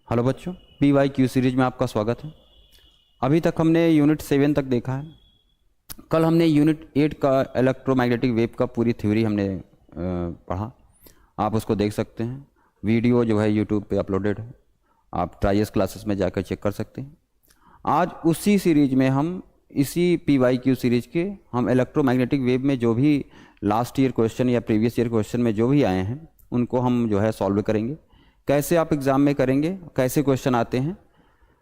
Hello बच्चों, PYQ series में आपका स्वागत है। अभी तक हमने यूनिट 7 तक देखा है। कल हमने यूनिट 8 का इलेक्ट्रोमैग्नेटिक वेव का पूरी थ्योरी हमने पढ़ा। आप उसको देख सकते हैं, वीडियो जो है यूट्यूब पे अपलोडेड है, आप ट्राइएस क्लासेस में जाकर चेक कर सकते हैं। आज उसी सीरीज में हम इसी PYQ सीरीज के हम इलेक्ट्रोमैग्नेटिक वेव में जो भी लास्ट ईयर क्वेश्चन या प्रीवियस ईयर क्वेश्चन में जो भी आए हैं उनको हम जो है सॉल्व करेंगे। कैसे आप एग्ज़ाम में करेंगे, कैसे क्वेश्चन आते हैं,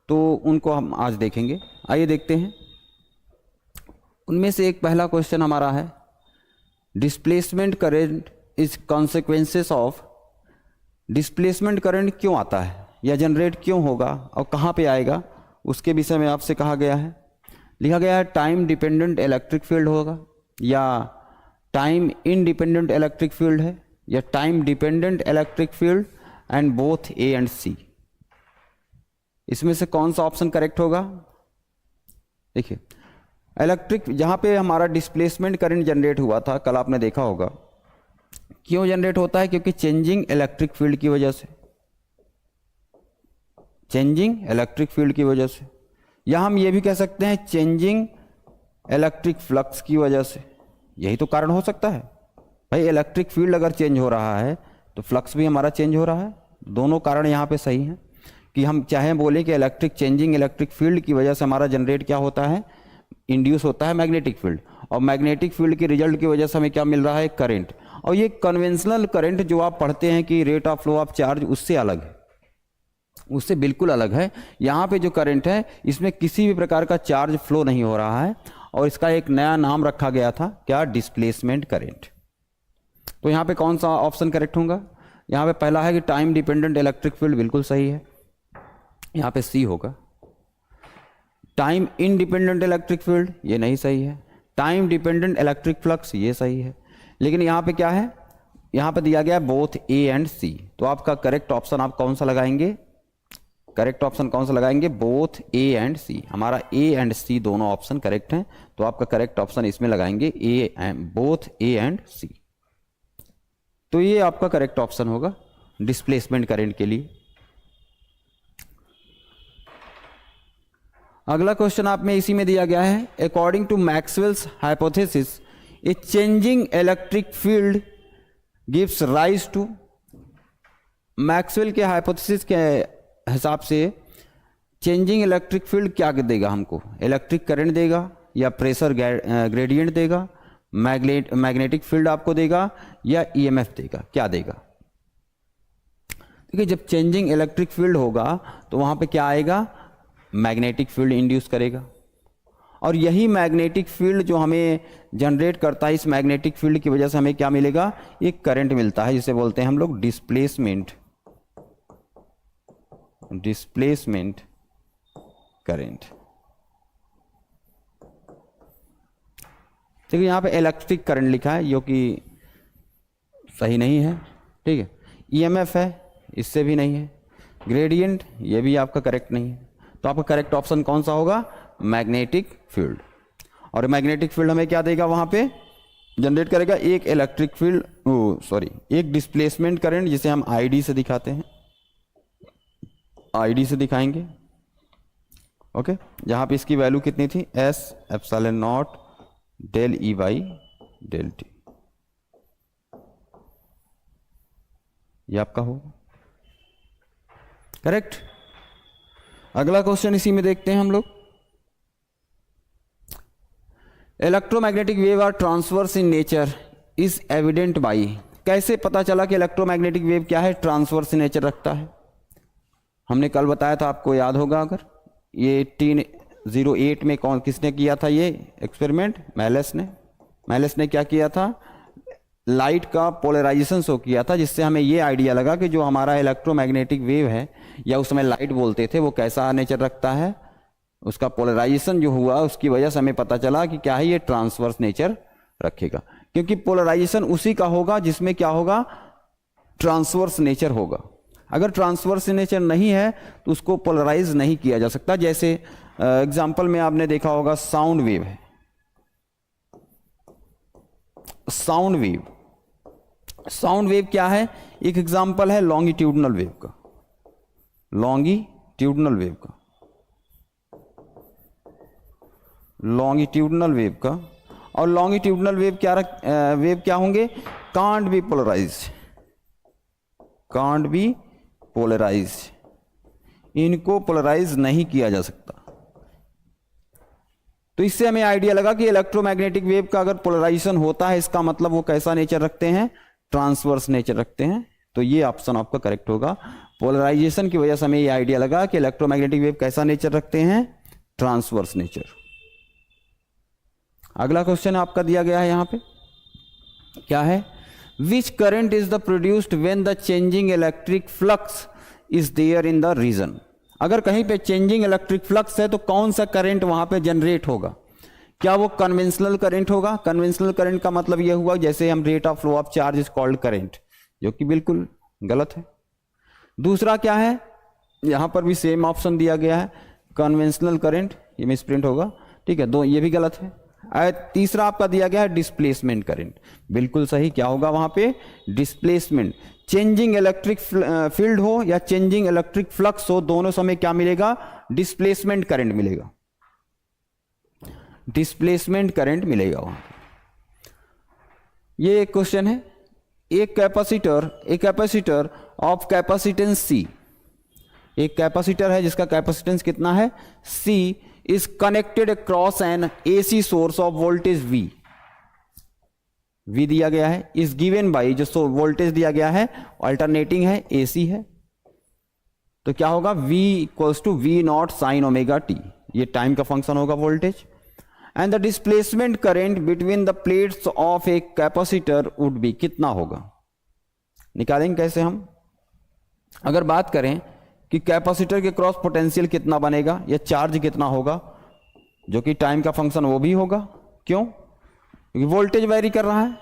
तो उनको हम आज देखेंगे। आइए देखते हैं। उनमें से एक पहला क्वेश्चन हमारा है, displacement current is consequences of. Displacement current क्यों आता है या जनरेट क्यों होगा और कहाँ पे आएगा, उसके विषय में आपसे कहा गया है। लिखा गया है टाइम डिपेंडेंट इलेक्ट्रिक फील्ड होगा, या टाइम इंडिपेंडेंट इलेक्ट्रिक फील्ड है, या time dependent electric field and both A and C. इसमें से कौन सा ऑप्शन करेक्ट होगा? देखिए, इलेक्ट्रिक जहां पे हमारा डिस्प्लेसमेंट करंट जनरेट हुआ था, कल आपने देखा होगा, क्यों जनरेट होता है? क्योंकि चेंजिंग इलेक्ट्रिक फील्ड की वजह से, चेंजिंग इलेक्ट्रिक फील्ड की वजह से, या हम ये भी कह सकते हैं चेंजिंग इलेक्ट्रिक फ्लक्स की वजह से। यही तो कारण हो सकता है भाई। इलेक्ट्रिक फील्ड अगर चेंज हो रहा है तो फ्लक्स भी हमारा चेंज हो रहा है। दोनों कारण यहाँ पे सही हैं कि हम चाहे बोले कि इलेक्ट्रिक चेंजिंग इलेक्ट्रिक फील्ड की वजह से हमारा जनरेट क्या होता है, इंड्यूस होता है मैग्नेटिक फील्ड, और मैग्नेटिक फील्ड के रिजल्ट की वजह से हमें क्या मिल रहा है, करंट। और ये कन्वेंशनल करंट जो आप पढ़ते हैं कि rate of flow of charge, उससे अलग है, उससे बिल्कुल अलग है। यहाँ पे जो करंट है इसमें किसी भी प्रकार का चार्ज फ्लो नहीं हो रहा है, और इसका एक नया नाम रखा गया था, क्या? Displacement current. तो यहाँ पे कौन सा ऑप्शन करेक्ट होगा? यहाँ पे पहला है कि टाइम डिपेंडेंट इलेक्ट्रिक फील्ड, बिल्कुल सही है, यहाँ पे सी होगा। टाइम इंडिपेंडेंट इलेक्ट्रिक फील्ड, ये नहीं सही है। टाइम डिपेंडेंट इलेक्ट्रिक फ्लक्स, ये सही है। लेकिन यहाँ पे क्या है? यहाँ पे दिया गया है बोथ ए एंड सी। तो आपका करेक्ट ऑप्शन आप कौन सा लगाएंगे? करेक्ट ऑप्शन कौन सा लगाएंगे? बोथ ए एंड सी। हमारा ए एंड सी दोनों ऑप्शन करेक्ट हैं, तो आपका करेक्ट ऑप्शन इसमें लगाएंगे बोथ ए एंड सी। तो ये आपका करेक्ट ऑप्शन होगा डिस्प्लेसमेंट करंट के लिए। अगला क्वेश्चन आप में इसी में दिया गया है, according to Maxwell's hypothesis a changing electric field gives rise to. Maxwell के हाइपोथेसिस के हिसाब से चेंजिंग इलेक्ट्रिक फील्ड क्या देगा हमको? इलेक्ट्रिक करंट देगा, या प्रेशर ग्रेडियंट देगा, मैग्नेटिक फील्ड आपको देगा, या ईएमएफ देगा? क्या देगा? देखिए, जब चेंजिंग इलेक्ट्रिक फील्ड होगा तो वहां पे क्या आएगा? मैग्नेटिक फील्ड इंड्यूस करेगा, और यही मैग्नेटिक फील्ड जो हमें जनरेट करता है, इस मैग्नेटिक फील्ड की वजह से हमें क्या मिलेगा? एक करंट मिलता है, जिसे बोलते हैं हम लोग डिस्प्लेसमेंट करंट। देखिए, यहाँ पे इलेक्ट्रिक करंट लिखा है, जो कि सही नहीं है, ठीक है। ईएमएफ है, इससे भी नहीं है। ग्रेडियंट, ये भी आपका करेक्ट नहीं है। तो आपका करेक्ट ऑप्शन कौन सा होगा? Magnetic field. और मैग्नेटिक फील्ड हमें क्या देगा? वहां पे जनरेट करेगा एक इलेक्ट्रिक फील्ड, एक डिस्प्लेसमेंट करंट, जिसे हम आईडी से दिखाते हैं, आईडी से दिखाएंगे, ओके। जहां पे इसकी वैल्यू कितनी थी? As epsilon naught del e by del t. ये आपका होगा करेक्ट। अगला क्वेश्चन इसी में देखते हैं हम लोग। Electromagnetic wave are transverse in nature is evident by. कैसे पता चला कि इलेक्ट्रोमैग्नेटिक वेव क्या है? ट्रांसवर्स नेचर रखता है। हमने कल बताया था, आपको याद होगा अगर, ये 1808 में किसने किया था ये एक्सपेरिमेंट? मैलेस ने क्या किया था? लाइट का पोलराइजेशन शो किया था, जिससे हमें ये आइडिया लगा कि जो हमारा इलेक्ट्रोमैग्नेटिक वेव है, या उस समय लाइट बोलते थे, वो कैसा नेचर रखता है। उसका पोलराइजेशन जो हुआ, उसकी वजह से हमें पता चला कि क्या है, ये ट्रांसवर्स नेचर रखेगा। क्योंकि पोलराइजेशन उसी का होगा जिसमें क्या होगा? ट्रांसवर्स नेचर होगा। अगर ट्रांसवर्स नेचर नहीं है तो उसको पोलराइज नहीं किया जा सकता। जैसे एग्जाम्पल में आपने देखा होगा, साउंड वेव है, साउंड वेव क्या है? एक एग्जाम्पल है लॉन्गिट्यूडनल वेव का। लॉन्गिट्यूडनल वेव का, लॉन्गिट्यूडनल वेव का। और लॉन्गिट्यूडनल वेव क्या होंगे? Can't be polarised, can't be polarised, इनको पोलराइज नहीं किया जा सकता। तो इससे हमें आइडिया लगा कि इलेक्ट्रोमैग्नेटिक वेव का अगर पोलराइजेशन होता है इसका मतलब वो कैसा नेचर रखते हैं? ट्रांसवर्स नेचर रखते हैं। तो ये ऑप्शन आपका करेक्ट होगा। पोलराइजेशन की वजह से हमें ये आइडिया लगा कि इलेक्ट्रोमैग्नेटिक वेव कैसा नेचर रखते हैं? Transverse nature. अगला क्वेश्चन आपका दिया गया है यहां पे, क्या है? Which current is the produced when the changing electric flux is there in the region. अगर कहीं पे चेंजिंग इलेक्ट्रिक फ्लक्स है तो कौन सा करंट वहां पे जनरेट होगा? क्या वो कन्वेंशनल करंट होगा? कन्वेंशनल करंट का मतलब यह हुआ जैसे हम rate of flow of charge is called current, जो कि बिल्कुल गलत है। दूसरा क्या है? यहां पर भी सेम ऑप्शन दिया गया है, कन्वेंशनल करंट, ये मिसप्रिंट होगा, ठीक है, दो ये भी गलत है। तीसरा आपका दिया गया है डिस्प्लेसमेंट करंट, बिल्कुल सही। क्या होगा वहां पे? डिस्प्लेसमेंट। चेंजिंग इलेक्ट्रिक फील्ड हो या चेंजिंग इलेक्ट्रिक फ्लक्स हो, दोनों समय क्या मिलेगा? डिस्प्लेसमेंट करंट मिलेगा, डिस्प्लेसमेंट करंट मिलेगा वहां। ये एक क्वेश्चन है। एक कैपेसिटर ऑफ कैपेसिटेंस सी, एक कैपेसिटर है जिसका कैपेसिटेंस कितना है? C is connected across an AC source of voltage V। V दिया गया है, is given by, जो वोल्टेज दिया गया है अल्टरनेटिंग है, AC है, तो क्या होगा? V equals to V naught sine omega t, ये टाइम का फंक्शन होगा voltage. And the displacement current between the plates of a capacitor would be, कितना होगा? निकालेंगे कैसे हम? अगर बात करें कि कैपेसिटर के क्रॉस पोटेंशियल कितना बनेगा या चार्ज कितना होगा, जो कि टाइम का फंक्शन वो भी होगा। क्यों? क्योंकि वोल्टेज वेरी कर रहा है,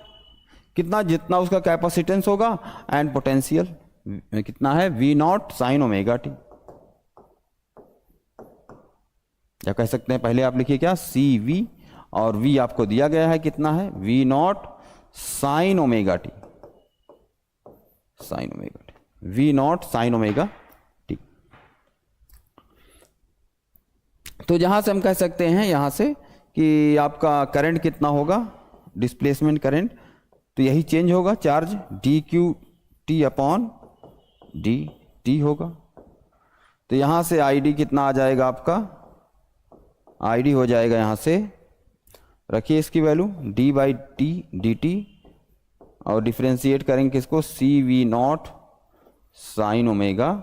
कितना? जितना उसका कैपेसिटेंस होगा, एंड पोटेंशियल कितना है? V naught sine omega T. या कह सकते हैं पहले आप लिखिए क्या? CV, और V आपको दिया गया है कितना है? V naught sine omega T, sign omega T, V naught sine omega. तो जहां से हम कह सकते हैं यहां से कि आपका करंट कितना होगा? डिस्प्लेसमेंट करंट, तो यही चेंज होगा, चार्ज dQt अपॉन dt होगा। तो यहां से ID कितना आ जाएगा आपका? ID हो जाएगा यहां से, रखिए इसकी वैल्यू d/t dt, और डिफरेंशिएट करेंगे किसको? CV not sine omega.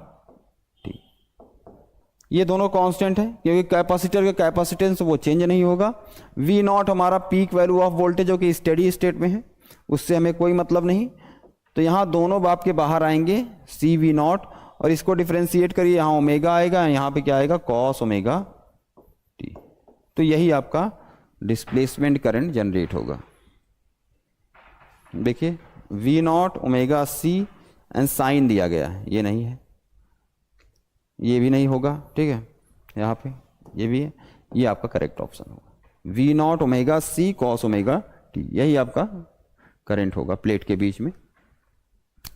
ये दोनों कांस्टेंट है क्योंकि कैपेसिटर का कैपेसिटेंस वो चेंज नहीं होगा। V नॉट हमारा पीक वैल्यू ऑफ वोल्टेज जो कि स्टेडी स्टेट में है, उससे हमें कोई मतलब नहीं। तो यहाँ दोनों बाप के बाहर आएंगे CV नॉट, और इसको डिफरेंशिएट करिए, यहाँ ओमेगा आएगा, यहाँ पे क्या आएगा? Cos omega t. तो यही आपका डिस्प्लेसमेंट करंट जनरेट होगा। देखिए V naught omega C and sine दिया गया है, ये नहीं है, ये भी नहीं होगा, ठीक है, यहाँ पे ये भी है, ये आपका करेक्ट ऑप्शन होगा। V naught omega C cos omega T, यही आपका करंट होगा प्लेट के बीच में।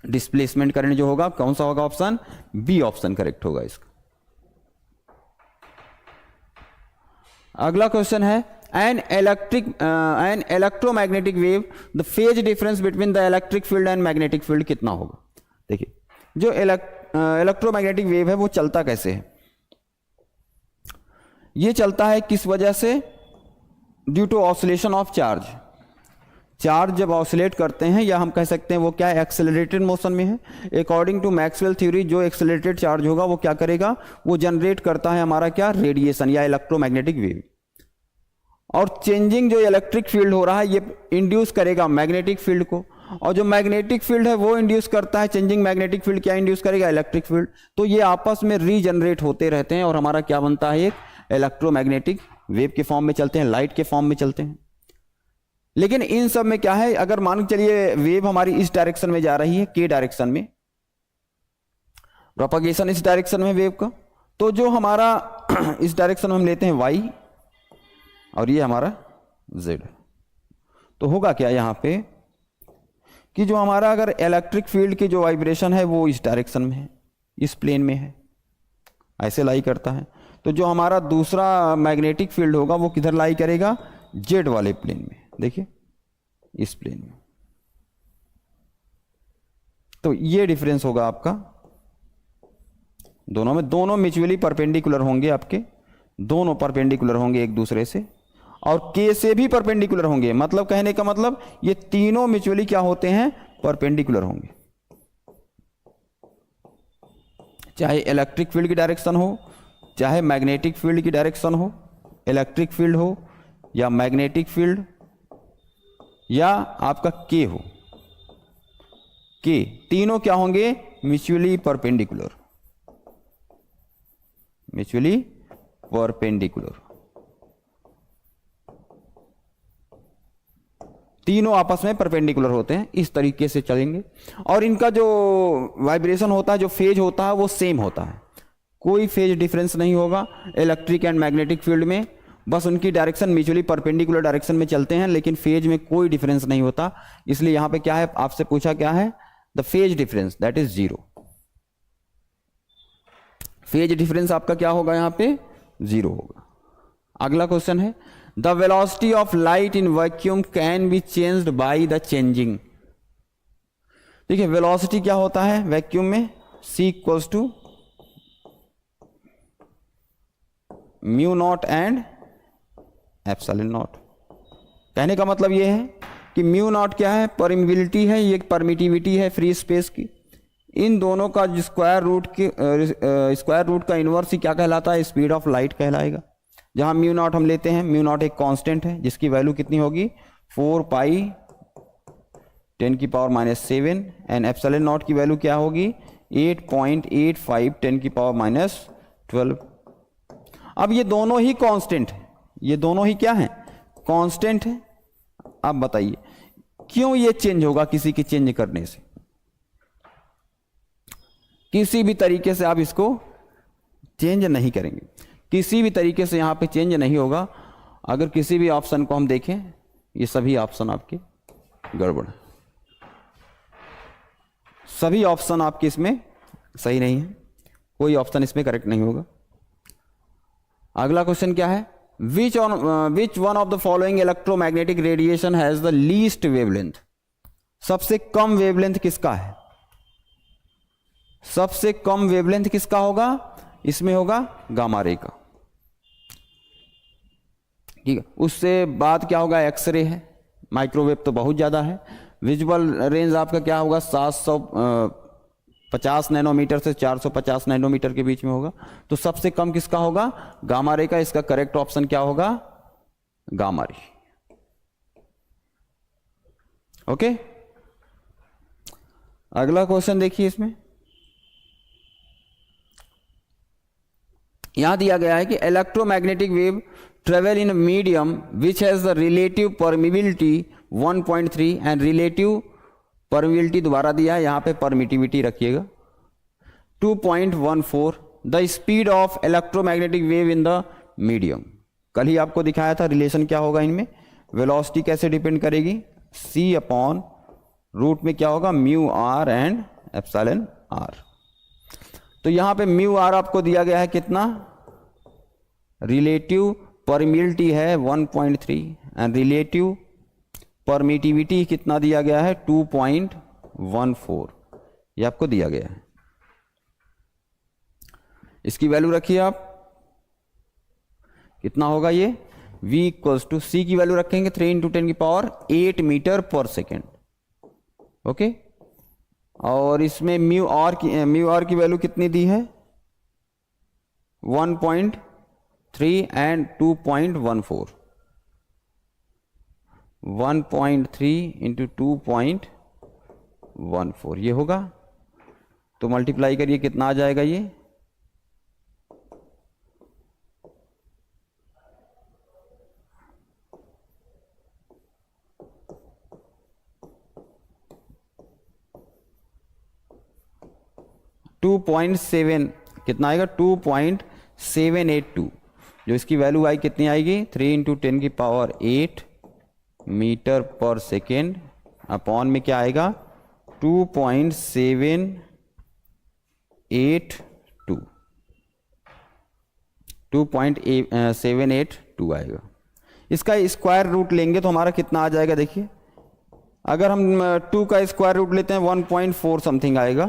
डिस्प्लेसमेंट करंट जो होगा कौन सा होगा? ऑप्शन बी ऑप्शन करेक्ट होगा इसका। अगला क्वेश्चन है, N electromagnetic wave the phase difference between the electric field and magnetic field कितना होगा? देखिए जो इलेक्ट्रोमैग्नेटिक वेव है वो चलता कैसे है? ये चलता है किस वजह से? Due to oscillation of charge. Charge जब ऑसिलेट करते हैं, या हम कह सकते हैं वो क्या है? एक्सेलरेटेड मोशन में है। अकॉर्डिंग टू मैक्सवेल थ्योरी जो एक्सेलरेटेड चार्ज होगा वो क्या करेगा? वो जनरेट करता है हमारा क्या? रेडिएशन या इलेक्ट्रोमैग्नेटिक वेव। और चेंजिंग जो इलेक्ट्रिक फील्ड हो रहा है ये इंड्यूस करेगा मैग्नेटिक फील्ड को, और जो मैग्नेटिक फील्ड है वो इंड्यूस करता है, चेंजिंग मैग्नेटिक फील्ड क्या इंड्यूस करेगा? Electric field. तो ये आपस में रीजनरेट होते रहते हैं और हमारा क्या बनता है? एक इलेक्ट्रोमैग्नेटिक वेव के फॉर्म में चलते हैं, लाइट के फॉर्म में चलते हैं। लेकिन इन सब में क्या है? अगर मान के चलिए वेव हमारी इस डायरेक्शन में जा रही है, के डायरेक्शन में, प्रोपगेशन इस डायरेक्शन में वेव का, तो जो हमारा इस डायरेक्शन में हम लेते हैं y, और ये हमारा z। तो होगा क्या यहां पे कि जो हमारा अगर इलेक्ट्रिक फील्ड की जो वाइब्रेशन है वो इस डायरेक्शन में है, इस प्लेन में है, ऐसे लाई करता है। तो जो हमारा दूसरा मैग्नेटिक फील्ड होगा वो किधर लाई करेगा, जेड वाले प्लेन में, देखिए इस प्लेन में। तो ये डिफरेंस होगा आपका दोनों में, दोनों म्यूचुअली परपेंडिकुलर होंगे आपके, दोनों परपेंडिकुलर होंगे एक दूसरे से, और के से भी परपेंडिकुलर होंगे। मतलब कहने का मतलब ये तीनों म्यूचुअली क्या होते हैं, परपेंडिकुलर होंगे। चाहे इलेक्ट्रिक फील्ड की डायरेक्शन हो, चाहे मैग्नेटिक फील्ड की डायरेक्शन हो, इलेक्ट्रिक फील्ड हो या मैग्नेटिक फील्ड या आपका के हो, के तीनों क्या होंगे, म्यूचुअली परपेंडिकुलर, म्यूचुअली परपेंडिकुलर, तीनों आपस में परपेंडिकुलर होते हैं। इस तरीके से चलेंगे और इनका जो वाइब्रेशन होता है, जो फेज होता है वो सेम होता है, कोई फेज डिफरेंस नहीं होगा इलेक्ट्रिक एंड मैग्नेटिक फील्ड में। बस उनकी डायरेक्शन म्यूचुअली परपेंडिकुलर डायरेक्शन में चलते हैं, लेकिन फेज में कोई डिफरेंस नहीं होता। इसलिए यहां पे क्या है, आपसे पूछा क्या है, the phase difference that is 0। Phase difference आपका क्या होगा, यहां पे 0 होगा। अगला क्वेश्चन है, the velocity of light in vacuum can be changed by the changing. देखिए वेलोसिटी क्या होता है वैक्यूम में, C equals to mu naught and epsilon naught. कहने का मतलब यह है कि म्यू नॉट क्या है, परमिबिलिटी है, ये परमिटिविटी है फ्री स्पेस की। इन दोनों का स्क्वायर रूट का इनवर्स ही क्या कहलाता है, स्पीड ऑफ लाइट कहलाएगा। जहां म्यू नॉट हम लेते हैं, म्यू नॉट एक कांस्टेंट है जिसकी वैल्यू कितनी होगी, 4 पाई 10⁻⁻7 एंड एप्सिलॉन नॉट की वैल्यू क्या होगी, 8.85 10⁻12। अब ये दोनों ही कांस्टेंट है, ये दोनों ही क्या है, कांस्टेंट है। अब बताइए क्यों ये चेंज होगा किसी की चेंज करने से, किसी भी तरीके से आप इसको चेंज नहीं करेंगे, किसी भी तरीके से यहां पे चेंज नहीं होगा। अगर किसी भी ऑप्शन को हम देखें, ये सभी ऑप्शन आपके गड़बड़ है, सभी ऑप्शन आपके इसमें सही नहीं है, कोई ऑप्शन इसमें करेक्ट नहीं होगा। अगला क्वेश्चन क्या है, which one of the following electromagnetic radiation has the least wavelength. सबसे कम वेवलेंथ किसका है, सबसे कम वेवलेंथ किसका होगा, इसमें होगा गामा रे का, ठीक है। उससे बाद क्या होगा, एक्सरे है, माइक्रोवेव तो बहुत ज़्यादा है। विजुअल रेंज आपका क्या होगा, 750 नैनोमीटर से 450 नैनोमीटर के बीच में होगा। तो सबसे कम किसका होगा, गामा रे का। इसका करेक्ट ऑप्शन क्या होगा, गामा रे। ओके, अगला क्वेश्चन देखिए, इसमें यहां दिया गया है कि electromagnetic wave travel in medium which has the relative permeability 1.3 and relative permeability दोबारा दिया है, यहां पे परमिटिविटी रखिएगा 2.14। The speed of electromagnetic wave in the medium. कल ही आपको दिखाया था रिलेशन क्या होगा इनमें, वेलोसिटी कैसे डिपेंड करेगी, C अपॉन रूट में क्या होगा, mu r and epsilon r. तो यहां पे म्यू आर आपको दिया गया है कितना, रिलेटिव परमिबिलिटी है 1.3 एंड रिलेटिव परमिटिविटी कितना दिया गया है, 2.14, ये आपको दिया गया है। इसकी वैल्यू रखिए आप, कितना होगा ये, V इक्वल्स टू C की वैल्यू रखेंगे 3 × 10⁸ मीटर पर सेकेंड। ओके, और इसमें म्यू आर की वैल्यू कितनी दी है, 1.3 एंड 2.14, 1.3 × 2.14 ये होगा। तो मल्टीप्लाई करिए, कितना आ जाएगा ये, टू 2.7 कितना आएगा, 2.782। जो इसकी वैल्यू आई कितनी आएगी, 3 × 10⁸ मीटर पर सेकेंड अपॉन में क्या आएगा, 2.782। 2.782 आएगा। इसका स्क्वायर रूट लेंगे तो हमारा कितना आ जाएगा, देखिए अगर हम 2 का स्क्वायर रूट लेते हैं 1.4 समथिंग आएगा,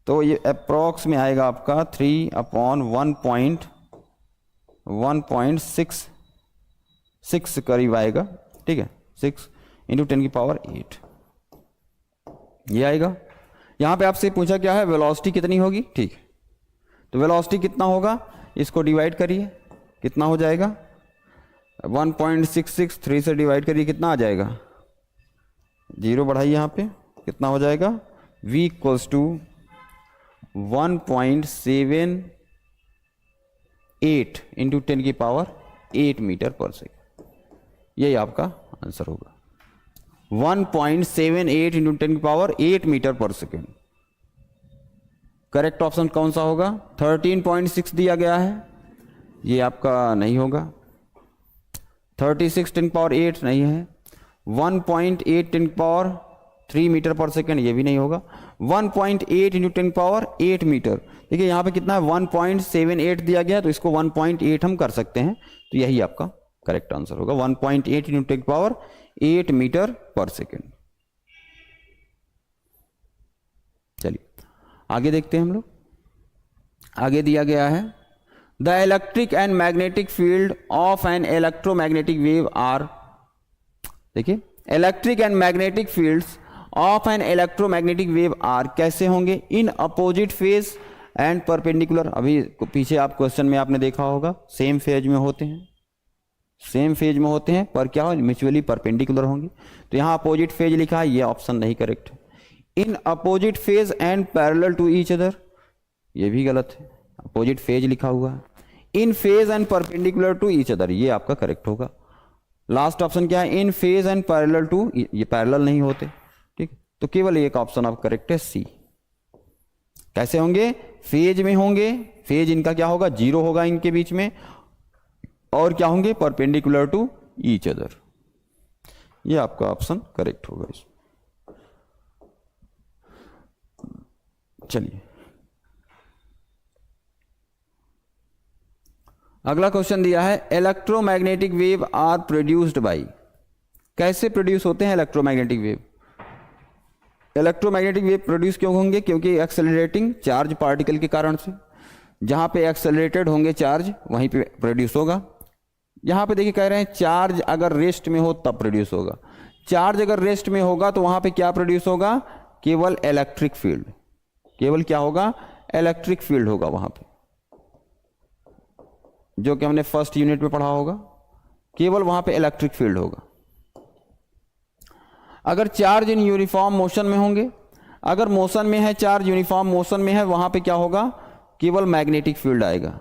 तो ये अप्रॉक्स में आएगा आपका 3/1.6 करीब आएगा, ठीक है, 6 × 10⁸ ये आएगा। यहाँ पे आपसे पूछा क्या है, वेलोसिटी कितनी होगी, ठीक है, तो वेलोसिटी कितना होगा, इसको डिवाइड करिए, कितना हो जाएगा 1.66, 3 से डिवाइड करिए, कितना आ जाएगा, 0 बढ़ाइए यहाँ पे, कितना हो जाएगा, v इक्वल्स टू 1.78 × 10⁸ मीटर पर सेकेंड। यही आपका आंसर होगा, 1.78 × 10⁸ मीटर पर सेकेंड। करेक्ट ऑप्शन कौन सा होगा, 13.6 दिया गया है, ये आपका नहीं होगा, 36 10⁸ नहीं है, 1.8 10⁻³ मीटर पर सेकेंड, ये भी नहीं होगा, 1.8 × 10⁸ मीटर। देखिए यहाँ पे कितना है, 1.78 दिया गया, तो इसको 1.8 हम कर सकते हैं, तो यही आपका करेक्ट आंसर होगा, 1.8 × 10⁸ मीटर पर सेकेंड। चलिए आगे देखते हैं हम लोग। आगे दिया गया है, the electric and magnetic field of an electromagnetic wave are, देखिए electric and magnetic fields of an electromagnetic wave are कैसे होंगे, in opposite phase and perpendicular. अभी पीछे आप क्वेश्चन में आपने देखा होगा, सेम फेज में होते हैं, सेम फेज में होते हैं, पर क्या हो, म्यूचुअली परपेंडिकुलर होंगे। तो यहाँ अपोजिट फेज लिखा है, ये ऑप्शन नहीं करेक्ट है। In opposite phase and parallel to each other, ये भी गलत है, अपोजिट फेज लिखा हुआ है। In phase and perpendicular to each other, ये आपका करेक्ट होगा। लास्ट ऑप्शन क्या है, in phase and parallel to, ये पैरेलल नहीं होते, ठीक, तो केवल एक ऑप्शन आप करेक्ट है, सी। कैसे होंगे, फेज में होंगे, फेज इनका क्या होगा, 0 होगा इनके बीच में, और क्या होंगे, परपेंडिकुलर टू ईच अदर। ये आपका ऑप्शन करेक्ट होगा इसमें। चलिए अगला क्वेश्चन दिया है, electromagnetic wave are produced by, कैसे प्रोड्यूस होते हैं electromagnetic wave. Electromagnetic wave produce क्यों होंगे, क्योंकि एक्सेलरेटिंग चार्ज पार्टिकल के कारण से, जहां पे एक्सेलरेटेड होंगे चार्ज वहीं पे प्रोड्यूस होगा। यहां पे देखिए कह रहे हैं चार्ज अगर रेस्ट में हो तब प्रोड्यूस होगा, चार्ज अगर रेस्ट में होगा तो वहां पे क्या प्रोड्यूस होगा, केवल इलेक्ट्रिक फील्ड, केवल क्या होगा, इलेक्ट्रिक फील्ड होगा वहां पे, जो कि हमने फर्स्ट यूनिट में पढ़ा होगा, केवल वहां पे इलेक्ट्रिक फील्ड होगा। अगर चार्ज इन यूनिफॉर्म मोशन में होंगे, अगर मोशन में है चार्ज, यूनिफॉर्म मोशन में है, वहां पे क्या होगा, केवल मैग्नेटिक फील्ड आएगा।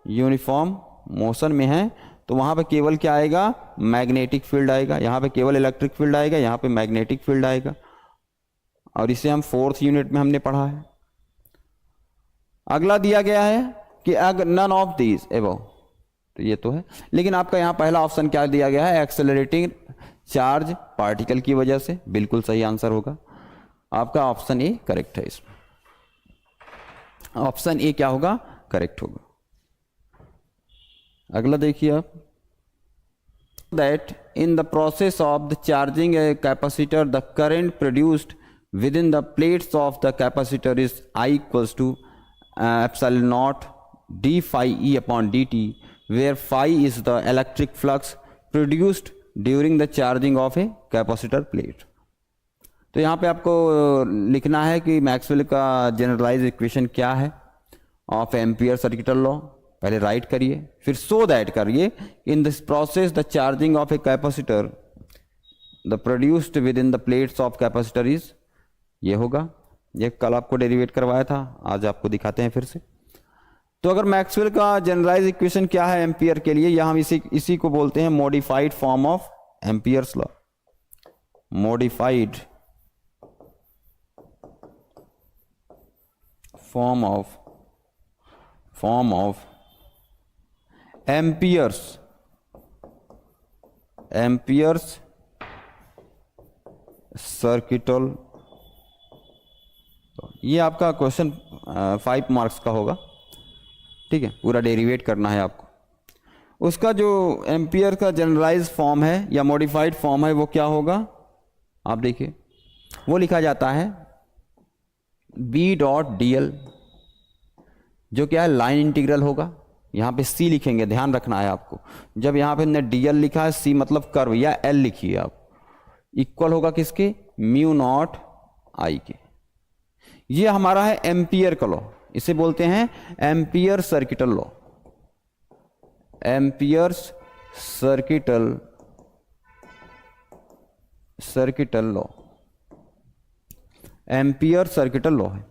यूनिफॉर्म मोशन में है तो वहां पे केवल क्या आएगा, मैग्नेटिक फील्ड आएगा, यहां पे केवल इलेक्ट्रिक फील्ड आएगा, यहां पे मैग्नेटिक फील्ड आएगा, और इसे हम फोर्थ यूनिट में हमने पढ़ा है। अगला दिया गया है कि अगर नन ऑफ दीज एबव, तो ये तो है, लेकिन आपका यहां पहला ऑप्शन क्या दिया गया है, एक्सेलरेटिंग चार्ज पार्टिकल की वजह से, बिल्कुल सही आंसर होगा आपका, ऑप्शन ए करेक्ट है इसमें, ऑप्शन ए क्या होगा, करेक्ट होगा। अगला देखिए आप, that in the process of the charging a capacitor the current produced within the plates of the capacitor is I equals to epsilon naught d phi e upon dt, where phi is the electric flux produced during the charging of a capacitor plate। तो यहाँ पे आपको लिखना है कि Maxwell का generalize equation क्या है ऑफ एम्पियर सर्किटल लॉ, पहले राइट करिए, फिर सो दैट करिए, in this process the charging of a capacitor the produced with in the plates of capacitor is, ये होगा, ये कल आपको डेरिवेट करवाया था, आज आपको दिखाते हैं फिर से। तो अगर मैक्सवेल का जनरलाइज इक्वेशन क्या है एम्पियर के लिए, या हम इसी को बोलते हैं modified form of Ampere's law, modified form of amperes circuital. ये आपका क्वेश्चन 5 मार्क्स का होगा, ठीक है, पूरा डेरिवेट करना है आपको। उसका जो एम्पियर का जनरलाइज फॉर्म है या मॉडिफाइड फॉर्म है वो क्या होगा, आप देखिए, वो लिखा जाता है B.dl, जो क्या है लाइन इंटीग्रल होगा। यहाँ पे C लिखेंगे, ध्यान रखना है आपको। जब यहाँ पे हमने dl लिखा है, C मतलब कर्व, या L लिखिए आप, इक्वल होगा किसके, म्यू नॉट I के। ये हमारा है एम्पियर का लॉ, इसे बोलते हैं ampere circuital law, ampere circuital law, ampere circuital law है।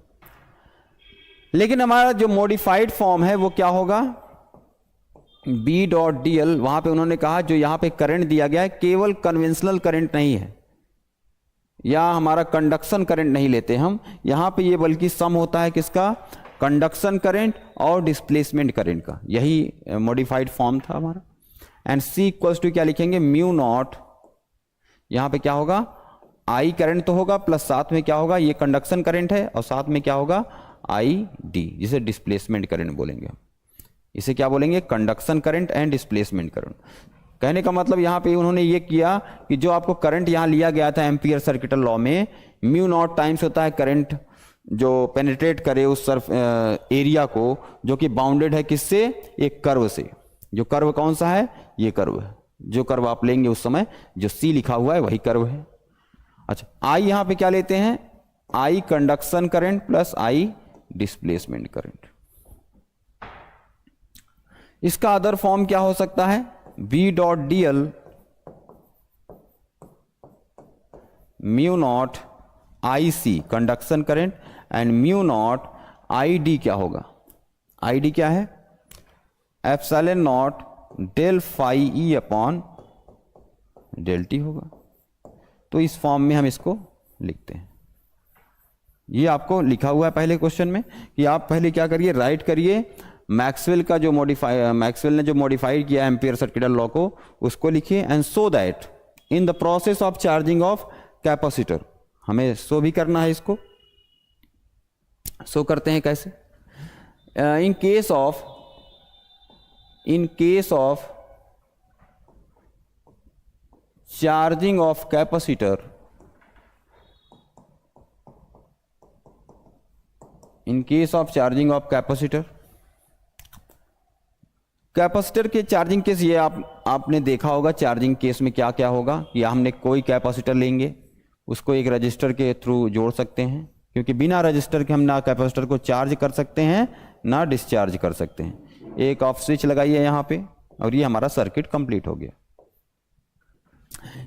लेकिन हमारा जो मॉडिफाइड फॉर्म है वो क्या होगा, B.dl। वहां पे उन्होंने कहा जो यहां पे करंट दिया गया है केवल कन्वेंशनल करंट नहीं है, या हमारा कंडक्शन करंट नहीं लेते हम यहां पे, ये बल्कि सम होता है किसका, कंडक्शन करंट और डिस्प्लेसमेंट करंट का। यही मॉडिफाइड फॉर्म था हमारा। एंड C इक्वल्स टू क्या लिखेंगे, म्यू नॉट, यहां पे क्या होगा, I करंट तो होगा प्लस साथ में क्या होगा, ये कंडक्शन करंट है, और साथ में क्या होगा ID, जिसे डिस्प्लेसमेंट करंट बोलेंगे हम। इसे क्या बोलेंगे, conduction current and displacement current. कहने का मतलब यहाँ पे उन्होंने ये किया कि जो आपको करंट यहाँ लिया गया था एम्पियर सर्किटल लॉ में, म्यू नॉट टाइम्स होता है करंट जो पेनिट्रेट करे उस सर्फ एरिया को, जो कि बाउंडेड है किससे, एक कर्व से। जो कर्व कौन सा है, ये कर्व है। जो कर्व आप लेंगे उस समय जो C लिखा हुआ है वही कर्व है। अच्छा, I यहाँ पे क्या लेते हैं, I conduction current plus I displacement current. इसका अदर फॉर्म क्या हो सकता है, B.dl mu naught IC conduction current and mu naught ID क्या होगा, ID क्या है, epsilon naught del phi E upon del T होगा। तो इस फॉर्म में हम इसको लिखते हैं। ये आपको लिखा हुआ है पहले क्वेश्चन में कि आप पहले क्या करिए, राइट करिए मैक्सवेल का जो मैक्सवेल ने जो मॉडिफाई किया एम्पियर सर्किटल लॉ को, उसको लिखिए। And so that in the process of charging of capacitor, हमें सो भी करना है इसको। सो करते हैं कैसे, in case of charging of capacitor, in case of charging of capacitor, capacitor के चार्जिंग केस, ये आपने देखा होगा चार्जिंग केस में क्या क्या होगा, या हमने कोई कैपेसिटर लेंगे उसको एक रजिस्टर के थ्रू जोड़ सकते हैं, क्योंकि बिना रजिस्टर के हम ना कैपेसिटर को चार्ज कर सकते हैं ना डिस्चार्ज कर सकते हैं। एक ऑफ स्विच लगाइए यहाँ पे और ये हमारा सर्किट कंप्लीट हो गया।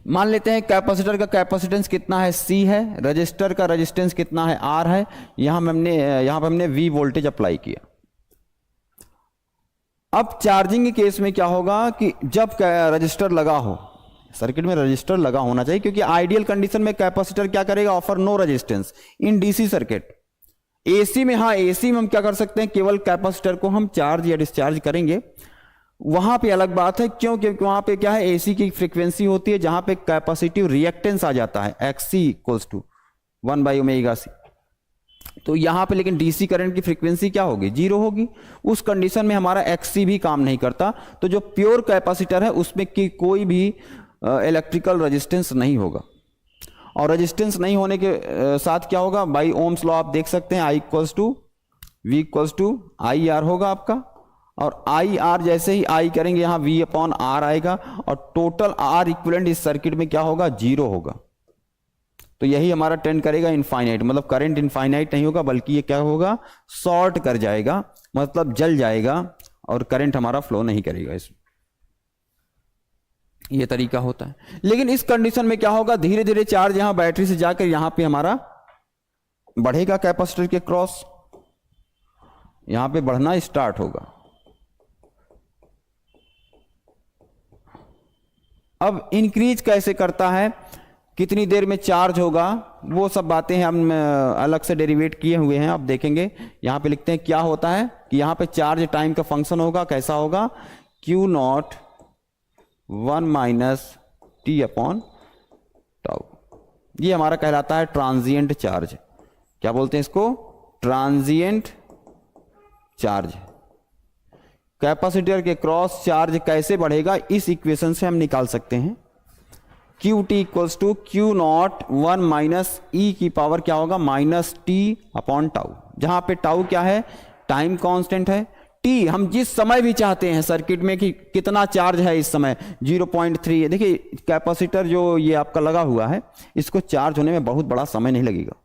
मान लेते हैं कैपेसिटर का कैपेसिटेंस कितना है, C है, रजिस्टर का रेजिस्टेंस कितना है, R है। यहां पे हमने V वोल्टेज अप्लाई किया। अब चार्जिंग के केस में क्या होगा कि जब रजिस्टर लगा हो, सर्किट में रजिस्टर लगा होना चाहिए, क्योंकि आइडियल कंडीशन में कैपेसिटर क्या करेगा, offer no resistance in DC circuit. AC में, हाँ एसी में हम क्या कर सकते हैं, केवल कैपेसिटर को हम चार्ज या डिस्चार्ज करेंगे, वहां पे अलग बात है। क्यों, क्योंकि वहां पे क्या है, एसी की फ्रीक्वेंसी होती है जहां पे कैपेसिटिव रिएक्टेंस आ जाता है XC इक्वल्स टू 1/ωc। तो यहां पे लेकिन डीसी करंट की फ्रीक्वेंसी क्या होगी, 0 होगी। उस कंडीशन में हमारा XC भी काम नहीं करता। तो जो प्योर कैपेसिटर है उसमें की कोई भी इलेक्ट्रिकल रेजिस्टेंस नहीं होगा। और रेजिस्टेंस नहीं होने के साथ क्या होगा, बाई ओम्स लॉ आप देख सकते हैं, I equals to V equals to IR होगा आपका। और IR जैसे ही I करेंगे यहां V/R आएगा और टोटल R इक्विवेलेंट इस सर्किट में क्या होगा, 0 होगा। तो यही हमारा टेंड करेगा इनफाइनाइट, मतलब करंट इनफाइनाइट नहीं होगा, बल्कि ये क्या होगा, शॉर्ट कर जाएगा, मतलब जल जाएगा और करंट हमारा फ्लो नहीं करेगा इसमें। ये तरीका होता है। लेकिन इस कंडीशन में क्या होगा, धीरे धीरे चार्ज यहां बैटरी से जाकर यहां पे हमारा बढ़ेगा, कैपेसिटर के क्रॉस यहां पे बढ़ना स्टार्ट होगा। अब इंक्रीज कैसे करता है, कितनी देर में चार्ज होगा, वो सब बातें हैं हम अलग से डेरिवेट किए हुए हैं, आप देखेंगे। यहां पे लिखते हैं क्या होता है कि यहां पे चार्ज टाइम का फंक्शन होगा, कैसा होगा, Q0 1 - T/τ। ये हमारा कहलाता है ट्रांजिएंट चार्ज। क्या बोलते हैं इसको, ट्रांजिएंट चार्ज। कैपेसिटर के क्रॉस चार्ज कैसे बढ़ेगा, इस इक्वेशन से हम निकाल सकते हैं। Q T equals to Q not 1 minus E की पावर क्या होगा, माइनस टी अपॉन टाउ, जहां पे टाउ क्या है, टाइम कांस्टेंट है। टी हम जिस समय भी चाहते हैं सर्किट में कि कितना चार्ज है इस समय 0.3। देखिए कैपेसिटर जो ये आपका लगा हुआ है, इसको चार्ज होने में बहुत बड़ा समय नहीं लगेगा,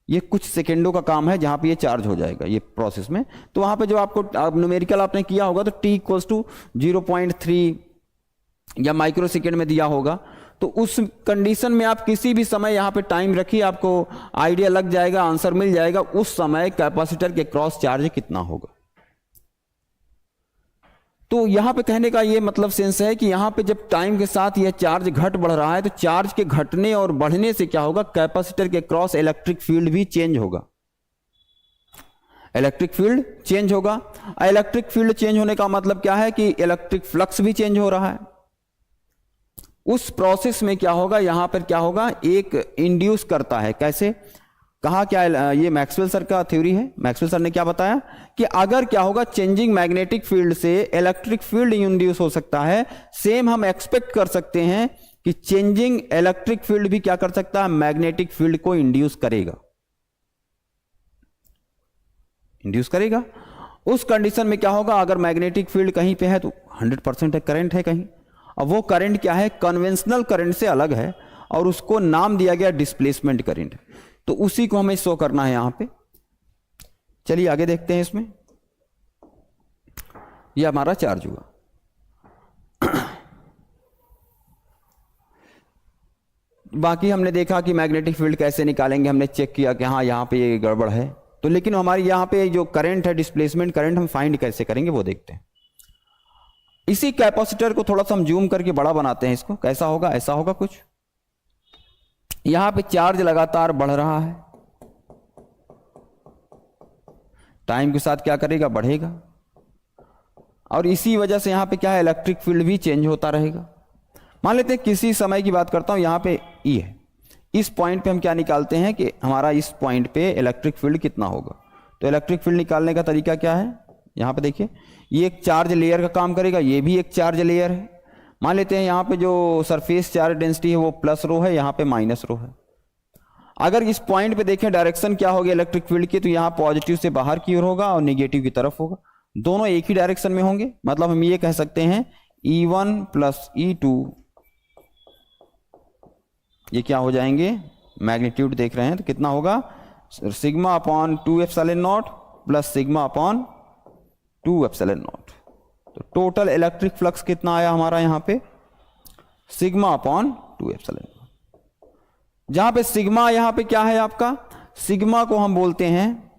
ये कुछ सेकेंडों का काम है जहां पे ये चार्ज हो जाएगा ये प्रोसेस में। तो वहां पे जो आपको न्यूमेरिकल आपने किया होगा तो टी इक्वल्स टू 0.3 या माइक्रो सेकेंड में दिया होगा। तो उस कंडीशन में आप किसी भी समय यहां पे टाइम रखिए, आपको आइडिया लग जाएगा, आंसर मिल जाएगा उस समय कैपेसिटर के क्रॉस चार्ज कितना होगा। तो यहां पे कहने का ये मतलब सेंस है कि यहां पे जब टाइम के साथ यह चार्ज घट बढ़ रहा है तो चार्ज के घटने और बढ़ने से क्या होगा, कैपेसिटर के क्रॉस इलेक्ट्रिक फील्ड भी चेंज होगा, इलेक्ट्रिक फील्ड चेंज होगा। इलेक्ट्रिक फील्ड चेंज होने का मतलब क्या है कि इलेक्ट्रिक फ्लक्स भी चेंज हो रहा है। उस प्रोसेस में क्या होगा, यहां पर क्या होगा, एक इंड्यूस करता है। कैसे, कहा क्या, ये मैक्सवेल सर का थ्योरी है। मैक्सवेल सर ने क्या बताया कि अगर क्या होगा, चेंजिंग मैग्नेटिक फील्ड से इलेक्ट्रिक फील्ड इंड्यूस हो सकता है, सेम हम एक्सपेक्ट कर सकते हैं कि चेंजिंग इलेक्ट्रिक फील्ड भी क्या कर सकता है, मैग्नेटिक फील्ड को इंड्यूस करेगा, इंड्यूस करेगा। उस कंडीशन में क्या होगा, अगर मैग्नेटिक फील्ड कहीं पे है तो 100% है, करंट है कहीं, अब वो करंट क्या है, कन्वेंशनल करंट से अलग है और उसको नाम दिया गया डिस्प्लेसमेंट करंट। तो उसी को हमें शो करना है यहां पे। चलिए आगे देखते हैं। इसमें यह हमारा चार्ज हुआ। बाकी हमने देखा कि मैग्नेटिक फील्ड कैसे निकालेंगे, हमने चेक किया कि हाँ यहां पे ये गड़बड़ है। तो लेकिन हमारी यहां पे जो करंट है, डिस्प्लेसमेंट करंट, हम फाइंड कैसे करेंगे वो देखते हैं। इसी कैपेसिटर को थोड़ा सा हम जूम करके बड़ा बनाते हैं। इसको कैसा होगा, ऐसा होगा कुछ। यहां पे चार्ज लगातार बढ़ रहा है, टाइम के साथ क्या करेगा, बढ़ेगा, और इसी वजह से यहां पे क्या है, इलेक्ट्रिक फील्ड भी चेंज होता रहेगा। मान लेते हैं किसी समय की बात करता हूं, यहां पे ई है, इस पॉइंट पे हम क्या निकालते हैं कि हमारा इस पॉइंट पे इलेक्ट्रिक फील्ड कितना होगा। तो इलेक्ट्रिक फील्ड निकालने का तरीका क्या है, यहां पे देखिए, ये एक चार्ज लेयर का काम करेगा, ये भी एक चार्ज लेयर है। मान लेते हैं यहाँ पे जो सरफेस चार्ज डेंसिटी है वो प्लस रो है, यहाँ पे माइनस रो है। अगर इस पॉइंट पे देखें डायरेक्शन क्या होगी इलेक्ट्रिक फील्ड की, तो यहाँ पॉजिटिव से बाहर की ओर होगा और नेगेटिव की तरफ होगा, दोनों एक ही डायरेक्शन में होंगे। मतलब हम ये कह सकते हैं E1 प्लस E2 ये क्या हो जाएंगे, मैग्नीट्यूड देख रहे हैं तो कितना होगा, sigma upon 2 epsilon not plus sigma upon 2 epsilon not. तो टोटल इलेक्ट्रिक फ्लक्स कितना आया हमारा यहां पे, सिग्मा अपॉन 2 एप्सिलॉन। जहां पे सिग्मा यहां पे क्या है आपका, सिग्मा को हम बोलते हैं,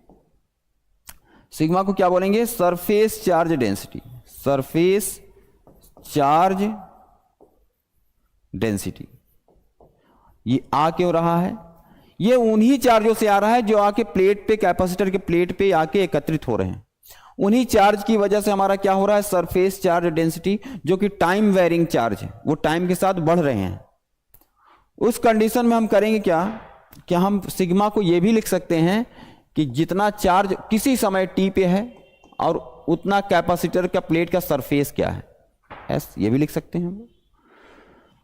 सिग्मा को क्या बोलेंगे, surface charge density, surface charge density. ये आ क्यों रहा है, ये उन्हीं चार्जों से आ रहा है जो आके प्लेट पे, कैपेसिटर के प्लेट पे आके एकत्रित हो रहे हैं। उन्हीं चार्ज की वजह से हमारा क्या हो रहा है, सरफेस चार्ज डेंसिटी, जो कि टाइम वेरिंग चार्ज है, वो टाइम के साथ बढ़ रहे हैं। उस कंडीशन में हम करेंगे क्या, कि हम सिग्मा को ये भी लिख सकते हैं कि जितना चार्ज किसी समय टी पे है और उतना कैपेसिटर का प्लेट का सरफेस क्या है, एस, ये भी लिख सकते हैं हम।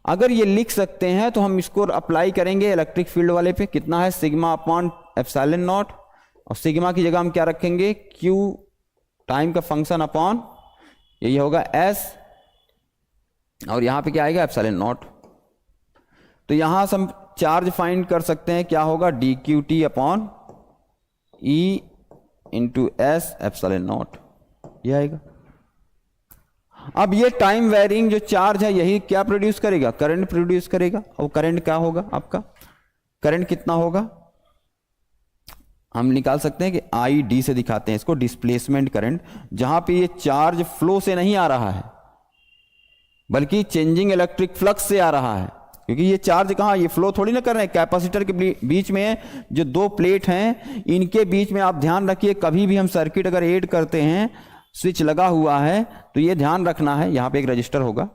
अगर ये लिख सकते हैं तो हम इसको अप्लाई करेंगे इलेक्ट्रिक फील्ड वाले पे, कितना है, सिग्मा अपॉन एप्सिलॉन नॉट, और सिग्मा की जगह हम क्या रखेंगे, क्यू टाइम का फंक्शन अपॉन, यही होगा एस, और यहां पे क्या आएगा, एप्सिलॉन नॉट। तो यहां से हम चार्ज फाइंड कर सकते हैं, क्या होगा, D Q T upon E into S epsilon not, ये आएगा। अब ये टाइम वेरिंग जो चार्ज है यही क्या प्रोड्यूस करेगा, करंट प्रोड्यूस करेगा। और करंट क्या होगा आपका, करंट कितना होगा, हम निकाल सकते हैं कि आई डी से दिखाते हैं इसको, डिस्प्लेसमेंट करंट, जहां पे ये चार्ज फ्लो से नहीं आ रहा है बल्कि चेंजिंग इलेक्ट्रिक फ्लक्स से आ रहा है। क्योंकि ये चार्ज कहां, ये फ्लो थोड़ी ना कर रहे हैं, कैपेसिटर के बीच में जो दो प्लेट हैं इनके बीच में। आप ध्यान रखिए, कभी भी हम सर्किट अगर ऐड करते हैं, स्विच लगा हुआ है तो ये ध्यान रखना है, यहां पे एक रजिस्टर होगा,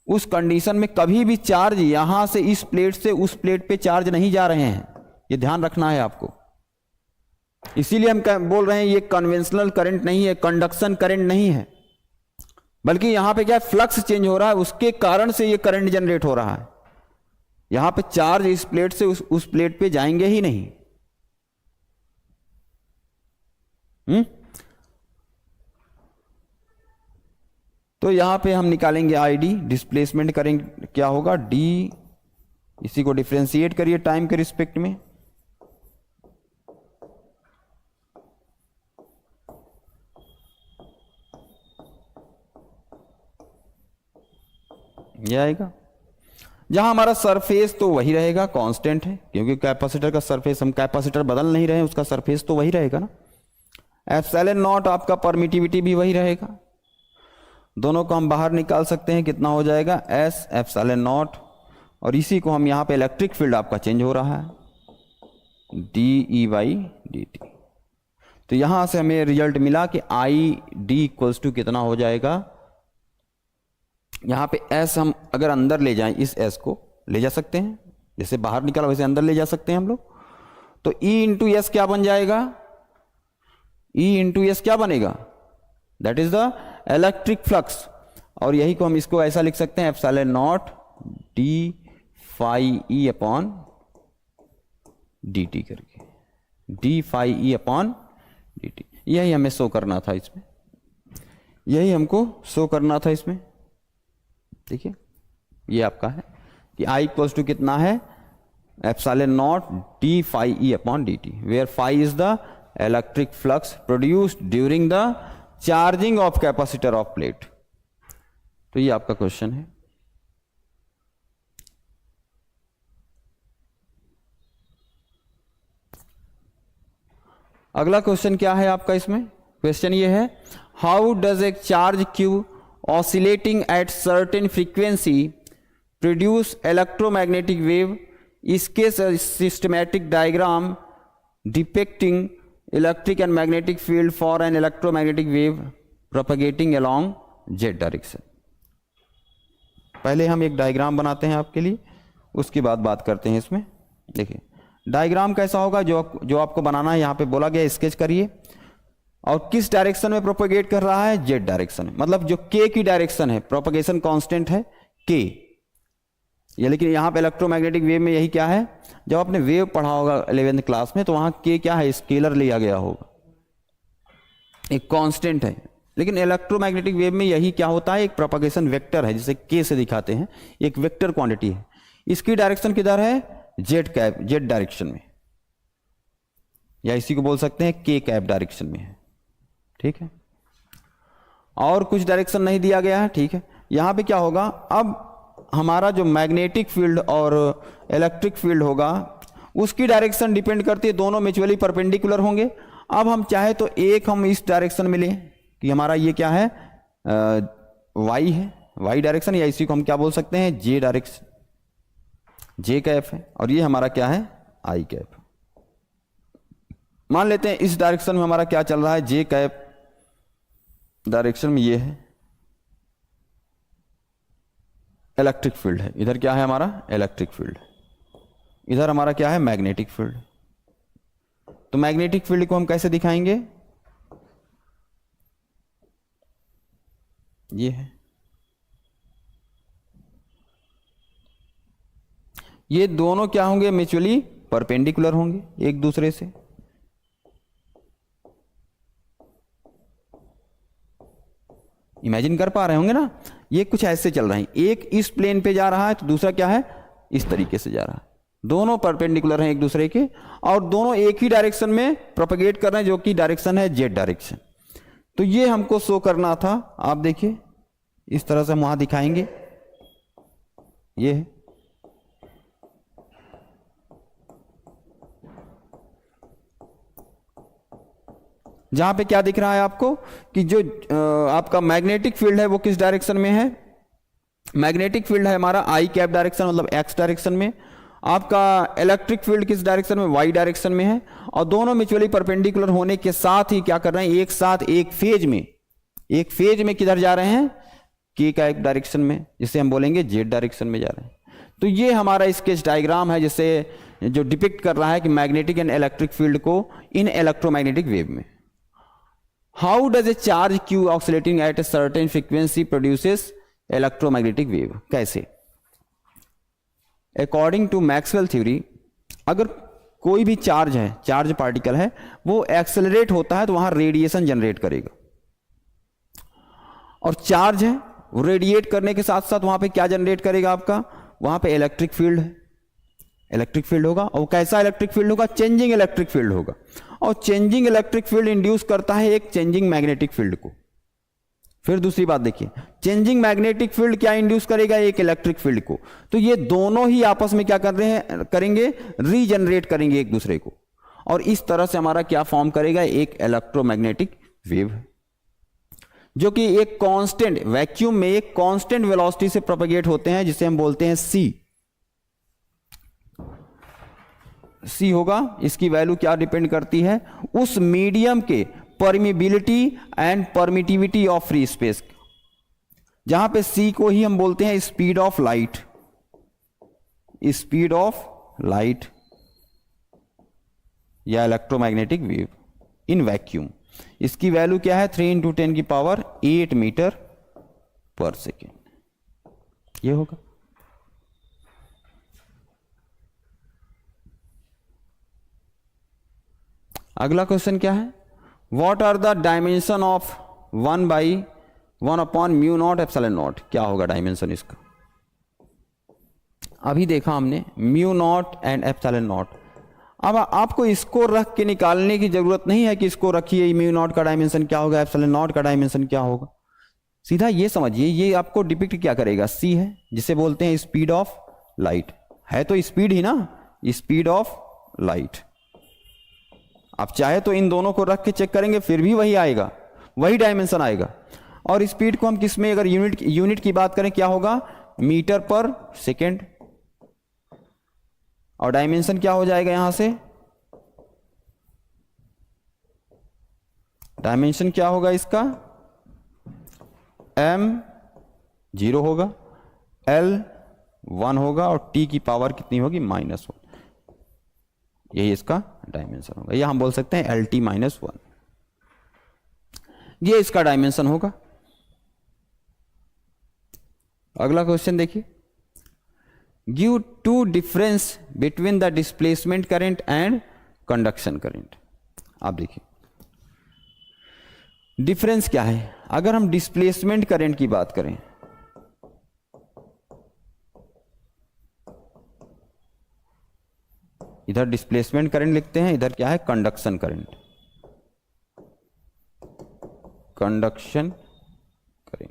उस कंडीशन में कभी भी चार्ज यहां से इस प्लेट से उस प्लेट पे चार्ज नहीं जा रहे हैं, ये ध्यान रखना है आपको। इसीलिए हम बोल रहे हैं ये कन्वेंशनल करंट नहीं है, कंडक्शन करंट नहीं है। बल्कि यहां पे क्या है, फ्लक्स चेंज हो रहा है, उसके कारण से ये करंट जनरेट हो रहा है। यहां पे चार्ज इस प्लेट से उस प्लेट पे जाएंगे ही नहीं। तो यहां पे हम निकालेंगे आईडी, डिस्प्लेसमेंट करेंगे, क्या होगा डी, इसी को डिफरेंशिएट करिए टाइम के रिस्पेक्ट में। ये आएगा। जहां हमारा सरफेस तो वही रहेगा, कांस्टेंट है, क्योंकि कैपेसिटर का सरफेस, हम कैपेसिटर बदल नहीं रहे हैं, उसका सरफेस तो वही रहेगा ना। एप्सिलॉन नॉट आपका परमिटिविटी भी वही रहेगा। दोनों को हम बाहर निकाल सकते हैं, कितना हो जाएगा एस एप्सिलॉन नॉट, और इसी को हम यहाँ पे इलेक्ट्रिक फील्ड आपका चेंज हो रहा है D E by D T. तो यहां से हमें रिजल्ट मिला कि आई डी इक्वल्स टू कितना हो जाएगा, यहां पे एस हम अगर अंदर ले जाएं, इस एस को ले जा सकते हैं, जैसे बाहर निकाला वैसे अंदर ले जा सकते हैं हम लोग। तो ई इंटू एस क्या बन जाएगा, ई इंटू एस क्या बनेगा, that is the electric flux. और यही को हम इसको ऐसा लिख सकते हैं epsilon not D phi E upon D T करके, D phi E upon D T. यही हमें शो करना था इसमें, यही हमको शो करना था इसमें। देखिए ये आपका है कि I इक्वल्स टू कितना है, epsilon not D phi E upon D t, where phi is the electric flux produced during the charging of capacitor of plate. तो ये आपका क्वेश्चन है। अगला क्वेश्चन क्या है आपका इसमें, क्वेश्चन ये है, how does a charge Q oscillating at certain frequency produce electromagnetic wave? इसके systematic diagram depicting electric and magnetic field for an electromagnetic wave propagating along z direction। पहले हम एक डायग्राम बनाते हैं आपके लिए, उसके बाद बात करते हैं इसमें। देखिए डायग्राम कैसा होगा, जो आपको बनाना है, यहाँ पे बोला गया स्केच करिए, और किस डायरेक्शन में प्रोपगेट कर रहा है, जेड डायरेक्शन में, मतलब जो के की डायरेक्शन है, प्रोपगेशन कांस्टेंट है के ये। लेकिन यहाँ पे इलेक्ट्रोमैग्नेटिक वेव में यही क्या है, जब आपने वेव पढ़ा होगा 11th क्लास में, तो वहाँ के क्या है, स्केलर लिया गया होगा, एक कांस्टेंट है। लेकिन इलेक्ट्रोमैग्नेटिक वेव में यही क्या होता है, एक प्रोपगेशन वेक्टर है, जिसे के से दिखाते हैं, एक वेक्टर क्वांटिटी है। इसकी डायरेक्शन किधर है, जेड कैप, जेड डायरेक्शन में, या इसी को बोल सकते हैं के कैप डायरेक्शन में है। ठीक है, और कुछ डायरेक्शन नहीं दिया गया है। ठीक है, यहां पे क्या होगा, अब हमारा जो मैग्नेटिक फील्ड और इलेक्ट्रिक फील्ड होगा, उसकी डायरेक्शन डिपेंड करती है, दोनों म्यूचुअली परपेंडिकुलर होंगे। अब हम चाहे तो एक हम इस डायरेक्शन में लें कि हमारा ये क्या है, वाई है, वाई डायरेक्शन, या इसी को हम क्या बोल सकते हैं, जे डायरेक्शन, जे कैप है, और ये हमारा क्या है, आई कैप। मान लेते हैं इस डायरेक्शन में हमारा क्या चल रहा है, जे कैप डायरेक्शन में ये है इलेक्ट्रिक फील्ड है, इधर क्या है हमारा इलेक्ट्रिक फील्ड, इधर हमारा क्या है मैग्नेटिक फील्ड। तो मैग्नेटिक फील्ड को हम कैसे दिखाएंगे, ये है, ये दोनों क्या होंगे, म्यूचुअली परपेंडिकुलर होंगे एक दूसरे से। इमेजिन कर पा रहे होंगे ना, ये कुछ ऐसे चल रहे हैं, एक इस प्लेन पे जा रहा है तो दूसरा क्या है, इस तरीके से जा रहा है, दोनों परपेंडिकुलर हैं एक दूसरे के, और दोनों एक ही डायरेक्शन में प्रोपगेट कर रहे हैं, जो कि डायरेक्शन है जेड डायरेक्शन। तो ये हमको शो करना था। आप देखिए इस तरह से हम वहां दिखाएंगे, ये है, जहां पे क्या दिख रहा है आपको कि जो आपका मैग्नेटिक फील्ड है वो किस डायरेक्शन में है, मैग्नेटिक फील्ड है हमारा आई कैप डायरेक्शन, मतलब एक्स डायरेक्शन में। आपका इलेक्ट्रिक फील्ड किस डायरेक्शन में, वाई डायरेक्शन में है, और दोनों म्यूचुअली परपेंडिकुलर होने के साथ ही क्या कर रहे हैं, एक साथ एक फेज में किधर जा रहे हैं, के का एक डायरेक्शन में, जिसे हम बोलेंगे जेड डायरेक्शन में जा रहे हैं। तो ये हमारा स्केच डायग्राम है, जिससे जो डिपिक्ट कर रहा है कि मैग्नेटिक एंड इलेक्ट्रिक फील्ड को इन इलेक्ट्रोमैग्नेटिक वेव में। How does a charge Q oscillating at a certain frequency produces electromagnetic wave? कैसे? अकॉर्डिंग टू मैक्सवेल थ्योरी, अगर कोई भी चार्ज है, चार्ज पार्टिकल है, वो एक्सेलरेट होता है तो वहां रेडिएशन जनरेट करेगा, और चार्ज है वो रेडिएट करने के साथ साथ वहां पे क्या जनरेट करेगा? आपका वहां पे इलेक्ट्रिक फील्ड है, इलेक्ट्रिक फील्ड होगा। और कैसा इलेक्ट्रिक फील्ड होगा? चेंजिंग इलेक्ट्रिक फील्ड होगा। और चेंजिंग इलेक्ट्रिक फील्ड इंड्यूस करता है एक चेंजिंग मैग्नेटिक फील्ड को। फिर दूसरी बात देखिए, चेंजिंग मैग्नेटिक फील्ड क्या इंड्यूस करेगा? एक इलेक्ट्रिक फील्ड को। तो ये दोनों ही आपस में क्या कर रहे हैं, करेंगे, रीजनरेट करेंगे एक दूसरे को, और इस तरह से हमारा क्या फॉर्म करेगा? एक इलेक्ट्रोमैग्नेटिक वेव, जो कि एक कांस्टेंट वैक्यूम में एक कांस्टेंट वेलोसिटी से प्रोपेगेट होते हैं, जिसे हम बोलते हैं सी होगा। इसकी वैल्यू क्या डिपेंड करती है? उस मीडियम के permeability and permittivity of free space, जहां पे सी को ही हम बोलते हैं speed of light, speed of light या इलेक्ट्रोमैग्नेटिक वेव इन वैक्यूम। इसकी वैल्यू क्या है? 3 × 10⁸ मीटर पर सेकेंड, ये होगा। अगला क्वेश्चन क्या है? What are the dimension of 1/1/μ0ε0? क्या होगा डायमेंशन इसका? अभी देखा हमने μ0 एंड ε0। अब आपको इसको रख के निकालने की जरूरत नहीं है कि इसको रखिए μ0 का डायमेंशन क्या होगा, ε0 का डायमेंशन क्या होगा। सीधा ये समझिए, ये आपको डिपिक्ट क्या करेगा? सी है, जिसे बोलते हैं स्पीड ऑफ लाइट। है तो स्पीड ही ना, स्पीड ऑफ लाइट। आप चाहे तो इन दोनों को रख के चेक करेंगे, फिर भी वही आएगा, वही डायमेंशन आएगा। और स्पीड को हम किस में, अगर यूनिट की बात करें, क्या होगा? मीटर पर सेकेंड। और डायमेंशन क्या हो जाएगा यहां से? डायमेंशन क्या होगा इसका? m 0 होगा, l 1 होगा, और t की पावर कितनी होगी? -1। यही इसका डायमेंशन होगा, या हम बोल सकते हैं LT -1। ये इसका डायमेंशन होगा। अगला क्वेश्चन देखिए, give two difference between the displacement current and conduction current. आप देखिए डिफरेंस क्या है। अगर हम डिस्प्लेसमेंट करंट की बात करें, इधर डिस्प्लेसमेंट करंट लिखते हैं, इधर क्या है? Conduction current. कंडक्शन करंट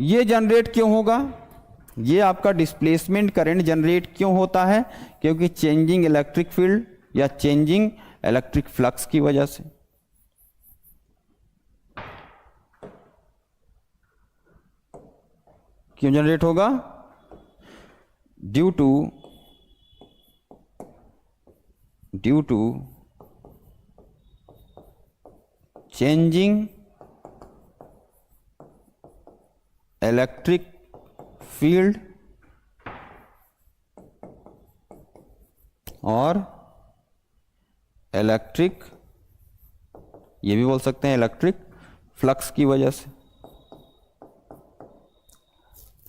ये जनरेट क्यों होगा? ये आपका डिस्प्लेसमेंट करंट जनरेट क्यों होता है? क्योंकि चेंजिंग इलेक्ट्रिक फील्ड या चेंजिंग इलेक्ट्रिक फ्लक्स की वजह से। क्यों जनरेट होगा? Due to changing electric field और इलेक्ट्रिक, ये भी बोल सकते हैं इलेक्ट्रिक फ्लक्स की वजह से।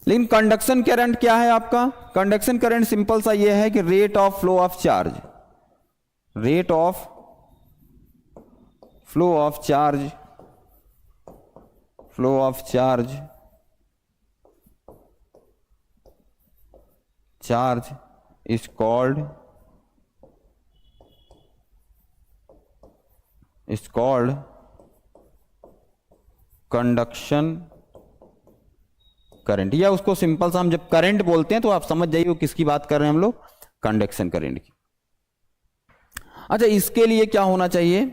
लेकिन कंडक्शन करंट क्या है आपका? कंडक्शन करंट सिंपल सा ये है कि rate of flow of charge, rate of flow of charge, flow of charge, charge is called conduction current. या उसको सिंपल सा हम जब करंट बोलते हैं तो आप समझ जाइए वो किसकी बात कर रहे हैं हम लोग? कंडक्शन करंट की। अच्छा, इसके लिए क्या होना चाहिए?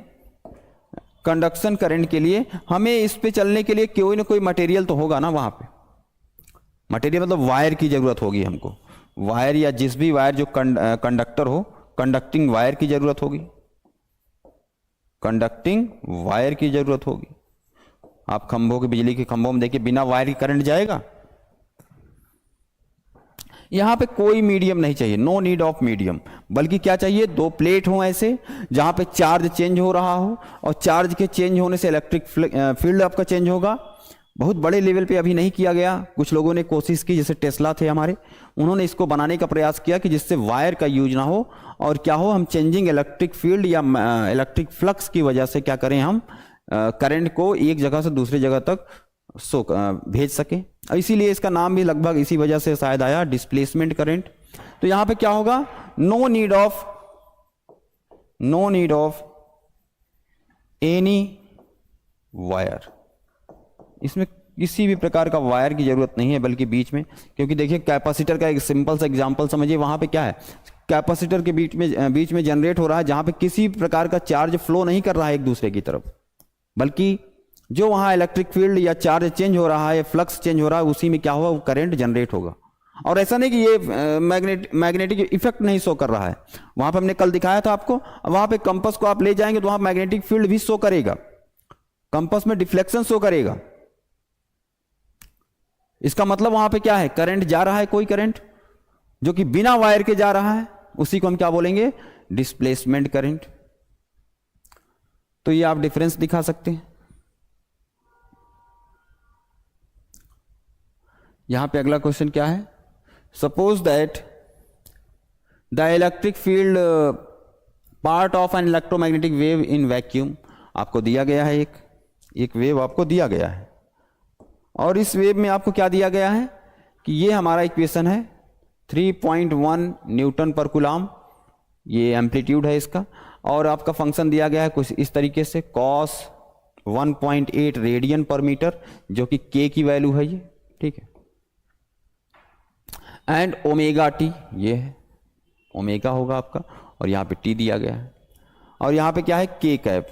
कंडक्शन करंट के लिए हमें इस पे चलने के लिए कोई ना कोई मटेरियल तो होगा ना वहां पे। मटेरियल मतलब वायर की जरूरत होगी हमको, वायर या जिस भी वायर जो कंडक्टर हो, कंडक्टिंग वायर की जरूरत होगी, कंडक्टिंग वायर की जरूरत होगी। आप खंभों के, बिजली के खंभों में देखिए बिना वायर की करंट जाएगा? यहाँ पे कोई मीडियम नहीं चाहिए, नो नीड ऑफ मीडियम, बल्कि क्या चाहिए, दो प्लेट हो ऐसे जहाँ पे चार्ज चेंज हो रहा हो, और चार्ज के चेंज होने से इलेक्ट्रिक फील्ड आपका चेंज होगा। बहुत बड़े लेवल पे अभी नहीं किया गया, कुछ लोगों ने कोशिश की, जैसे टेस्ला थे हमारे, उन्होंने इसको बनाने का प्रयास किया कि जिससे वायर का यूज ना हो, और क्या हो, हम चेंजिंग इलेक्ट्रिक फील्ड या इलेक्ट्रिक फ्लक्स की वजह से क्या करें, हम करंट को एक जगह से दूसरी जगह तक भेज सकें। और इसीलिए इसका नाम भी लगभग इसी वजह से शायद आया, डिस्प्लेसमेंट करंट। तो यहां पे क्या होगा, no need of any wire, इसमें किसी भी प्रकार का वायर की जरूरत नहीं है, बल्कि बीच में, क्योंकि देखिए कैपेसिटर का एक सिंपल सा एग्जांपल समझिए, वहां पे क्या है, कैपेसिटर के बीच में जनरेट हो रहा है, जहां पे किसी प्रकार का चार्ज फ्लो नहीं कर रहा है एक दूसरे की तरफ, बल्कि जो वहां इलेक्ट्रिक फील्ड या चार्ज चेंज हो रहा है, फ्लक्स चेंज हो रहा है, उसी में क्या होगा, वो करंट जनरेट होगा। और ऐसा नहीं कि ये मैग्नेटिक इफेक्ट नहीं शो कर रहा है, वहां पे हमने कल दिखाया था आपको, वहां पे कंपास को आप ले जाएंगे तो वहां मैग्नेटिक फील्ड भी शो करेगा, कंपास में डिफ्लेक्शन शो करेगा। इसका मतलब वहां पे क्या है, करंट जा रहा है, कोई करंट जो कि बिना वायर के जा रहा है, उसी को हम क्या बोलेंगे, डिस्प्लेसमेंट करंट। तो ये आप डिफरेंस दिखा सकते हैं। यहां पे अगला क्वेश्चन क्या है, suppose that the electric field part of an electromagnetic wave in vacuum, आपको दिया गया है, एक वेव आपको दिया गया है, और इस वेव में आपको क्या दिया गया है कि ये हमारा इक्वेशन है 3.1 न्यूटन पर कूलम, ये एम्पलीट्यूड है इसका, और आपका फंक्शन दिया गया है कुछ इस तरीके से, cos 1.8 रेडियन पर मीटर, जो कि k की वैल्यू है ये, ठीक है, एंड ओमेगा टी, ये है ओमेगा होगा आपका, और यहाँ पे t दिया गया है, और यहाँ पे क्या है, k कैप,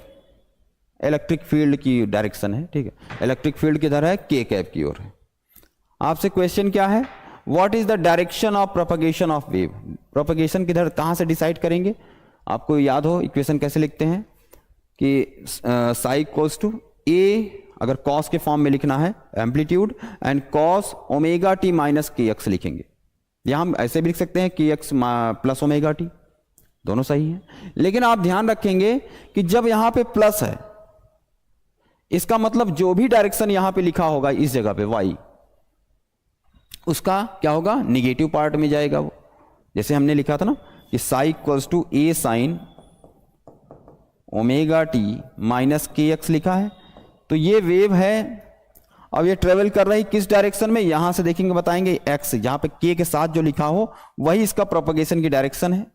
इलेक्ट्रिक फील्ड की डायरेक्शन है, ठीक है, इलेक्ट्रिक फील्ड किधर है, k कैप की ओर है। आपसे क्वेश्चन क्या है, what is the direction of propagation of wave, propagation किधर, कहां से डिसाइड करेंगे, आपको याद हो इक्वेशन कैसे लिखते हैं कि साई इक्वल्स टू ए, अगर कॉस के फॉर्म में लिखना है amplitude, and cos omega t minus k x लिखेंगे, या हम ऐसे भी लिख सकते हैं के एक्स प्लस ओमेगा टी, दोनों सही है। लेकिन आप ध्यान रखेंगे कि जब यहां पे प्लस है, इसका मतलब जो भी डायरेक्शन यहां पे लिखा होगा इस जगह पे y, उसका क्या होगा, निगेटिव पार्ट में जाएगा वो, जैसे हमने लिखा था ना कि psi equals to A sine omega t minus k x लिखा है। तो ये वेव है, अब ये ट्रेवल कर रही किस डायरेक्शन में, यहां से देखेंगे बताएंगे एक्स, जहां पे के के साथ जो लिखा हो वही इसका प्रोपगेशन की डायरेक्शन है,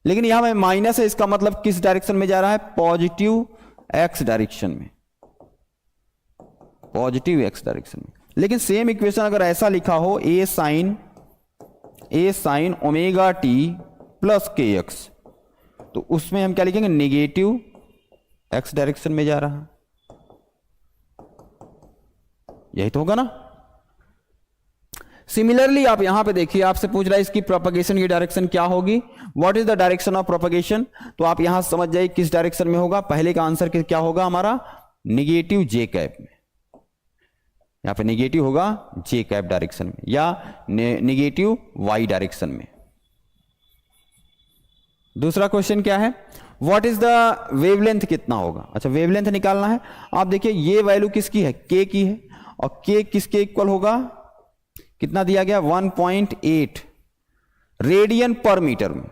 लेकिन यहां में माइनस है, इसका मतलब किस डायरेक्शन में जा रहा है, पॉजिटिव एक्स डायरेक्शन में, पॉजिटिव एक्स डायरेक्शन में। लेकिन सेम इक्वेशन अगर ऐसा लिखा हो, ए साइन ओमेगा टी प्लस के एक्स, तो उसमें हम क्या लिखेंगे, नेगेटिव एक्स डायरेक्शन में जा रहा, यही तो होगा ना। सिमिलरली आप यहां पे देखिए, आपसे पूछ रहा है इसकी प्रोपगेशन की डायरेक्शन क्या होगी, what is the direction of propagation, तो आप यहां समझ जाइए किस डायरेक्शन में होगा। पहले का आंसर क्या होगा हमारा, निगेटिव जे कैप में, यहां पे निगेटिव होगा जे कैप डायरेक्शन में, या निगेटिव वाई डायरेक्शन में। दूसरा क्वेश्चन क्या है, व्हाट इज द वेवलेंथ, कितना होगा, अच्छा वेवलेंथ निकालना है। आप देखिए ये वैल्यू किसकी है, के की है, और के किसके इक्वल होगा, कितना दिया गया, 1.8 रेडियन पर मीटर में,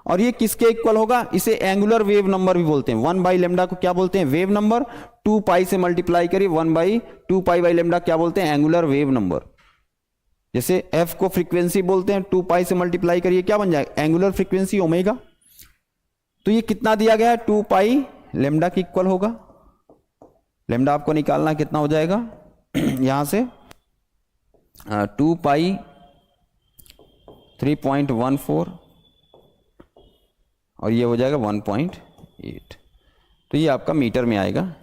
और ये किसके इक्वल होगा, इसे एंगुलर वेव नंबर भी बोलते हैं। 1 बाई लेमडा को क्या बोलते हैं, वेव नंबर, 2 पाई से मल्टीप्लाई करिए 1/2 पाई बाई लेमडा क्या बोलते हैं, एंगुलर वेव नंबर। जैसे एफ को फ्रीक्वेंसी बोलते हैं, 2 पाई से मल्टीप्लाई करिए क्या बन जाएगा, एंगुलर फ्रीक्वेंसी ओमेगा। तो ये कितना दिया गया है, 2 पाई लेमडा की इक्वल होगा। लेमडा आपको निकालना कितना हो जाएगा यहां से 2 पाई 3.14, और ये हो जाएगा 1.8, तो ये आपका मीटर में आएगा,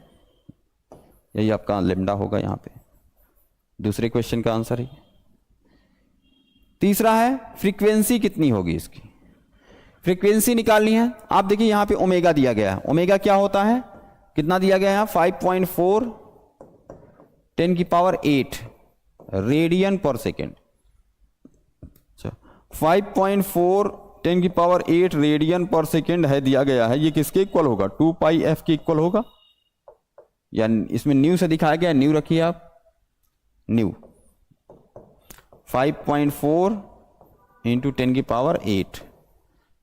यही आपका लेमडा होगा यहाँ पे। दूसरे क्वेश्चन का आंसर है। तीसरा है फ्रीक्वेंसी कितनी होगी इसकी, फ्रीक्वेंसी निकालनी है। आप देखिए यहाँ पे ओमेगा दिया गया है, ओमेगा क्या होता है, कितना दिया गया है यहाँ 5.4 10⁸ रेडियन पर सेकेंड। 5.4 10 की पावर 8 रेडियन पर सेकेंड है दिया गया है, ये किसके इक्वल होगा? 2 पाई एफ के इक्वल होगा, या इसमें न्यू से दिखाया गया, न्यू रखिए आप, न्यू 5.4 इंटू 10 की पावर 8,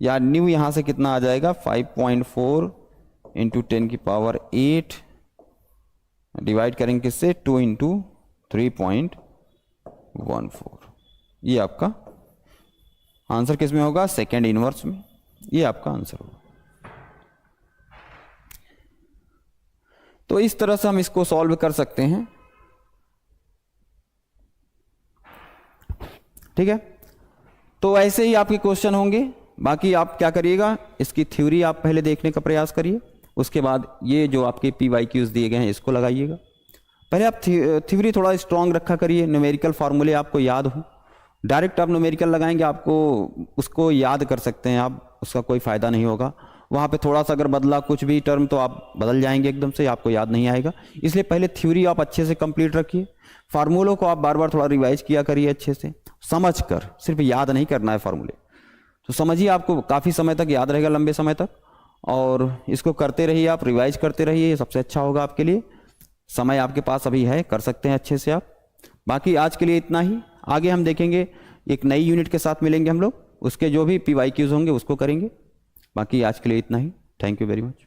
या न्यू यहां से कितना आ जाएगा? 5.4 इंटू 10 की पावर 8 डिवाइड करेंगे किससे? 2 इंटू 3.14। ये आपका आंसर किस में होगा? सेकेंड इनवर्स में। ये आपका आंसर होगा। तो इस तरह से हम इसको सॉल्व कर सकते हैं। ठीक है, तो ऐसे ही आपके क्वेश्चन होंगे। बाकी आप क्या करिएगा, इसकी थ्योरी आप पहले देखने का प्रयास करिए, उसके बाद ये जो आपके PYQs दिए गए हैं इसको लगाइएगा। पहले आप थ्योरी थोड़ा स्ट्रांग रखा करिए, न्यूमेरिकल फार्मूले आपको याद हो। डायरेक्ट आप न्यूमेरिकल लगाएंगे, आपको उसको याद कर सकते हैं आप, उसका कोई फ़ायदा नहीं होगा। वहाँ पे थोड़ा सा अगर बदला कुछ भी टर्म तो आप बदल जाएंगे एकदम से, आपको याद नहीं आएगा। इसलिए पहले थ्योरी आप अच्छे से कंप्लीट रखिए, फार्मूलों को आप बार बार थोड़ा रिवाइज किया करिए अच्छे से, समझ कर, सिर्फ याद नहीं करना है फार्मूले। तो समझिए, आपको काफ़ी समय तक याद रहेगा, लंबे समय तक, और इसको करते रहिए, आप रिवाइज करते रहिए, ये सबसे अच्छा होगा आपके लिए। समय आपके पास अभी है, कर सकते हैं अच्छे से आप। बाकी आज के लिए इतना ही, आगे हम देखेंगे, एक नई यूनिट के साथ मिलेंगे हम लोग, उसके जो भी PYQs होंगे उसको करेंगे। बाकी आज के लिए इतना ही। Thank you very much.